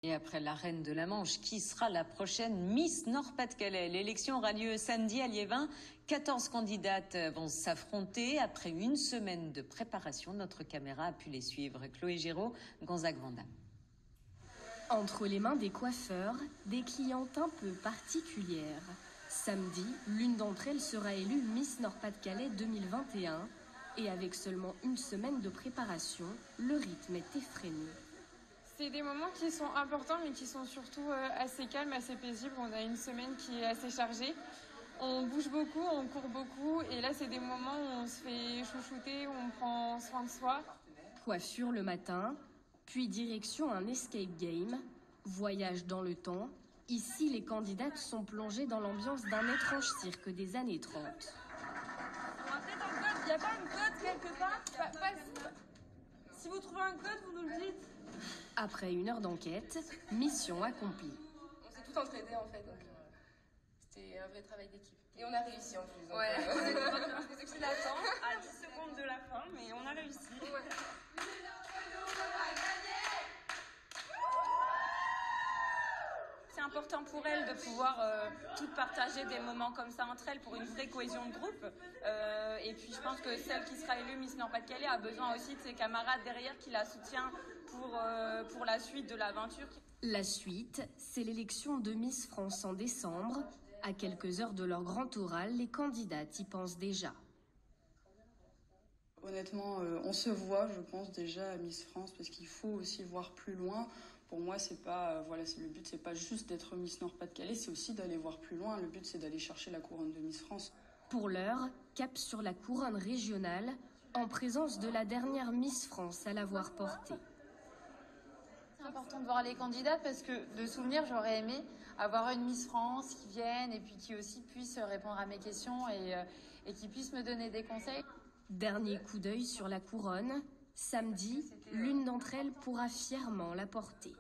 Et après la Reine de la Manche, qui sera la prochaine Miss Nord-Pas-de-Calais? L'élection aura lieu samedi à Liévin. 14 candidates vont s'affronter. Après une semaine de préparation, notre caméra a pu les suivre. Chloé Géraud, Gonzague Vandam. Entre les mains des coiffeurs, des clientes un peu particulières. Samedi, l'une d'entre elles sera élue Miss Nord-Pas-de-Calais 2021. Et avec seulement une semaine de préparation, le rythme est effréné. C'est des moments qui sont importants, mais qui sont surtout assez calmes, assez paisibles. On a une semaine qui est assez chargée. On bouge beaucoup, on court beaucoup. Et là, c'est des moments où on se fait chouchouter, où on prend soin de soi. Coiffure le matin, puis direction un escape game. Voyage dans le temps. Ici, les candidates sont plongées dans l'ambiance d'un étrange cirque des années 30. Il n'y a pas un code quelque part? Si vous trouvez un code, vous nous le dites. Après une heure d'enquête, mission accomplie. On s'est tout entraîné en fait, donc c'était un vrai travail d'équipe. Et on a réussi en plus. Ouais, on est content qu'il attend à 10 secondes de la fin, mais on a réussi. Ouais. C'est important pour elles de pouvoir toutes partager des moments comme ça entre elles pour une vraie cohésion de groupe. Et puis je pense que celle qui sera élue Miss Nord-Pas-de-Calais a besoin aussi de ses camarades derrière qui la soutiennent pour la suite de l'aventure. La suite, c'est l'élection de Miss France en décembre. À quelques heures de leur grand oral, les candidates y pensent déjà. Honnêtement, on se voit, je pense, déjà à Miss France, parce qu'il faut aussi voir plus loin. Pour moi, c'est pas, le but, c'est pas juste d'être Miss Nord-Pas-de-Calais, c'est aussi d'aller voir plus loin. Le but, c'est d'aller chercher la couronne de Miss France. Pour l'heure, cap sur la couronne régionale, en présence de la dernière Miss France à l'avoir portée. C'est important de voir les candidates parce que, de souvenir, j'aurais aimé avoir une Miss France qui vienne et puis qui aussi puisse répondre à mes questions et qui puisse me donner des conseils. Dernier coup d'œil sur la couronne. Samedi, l'une d'entre elles pourra fièrement la porter.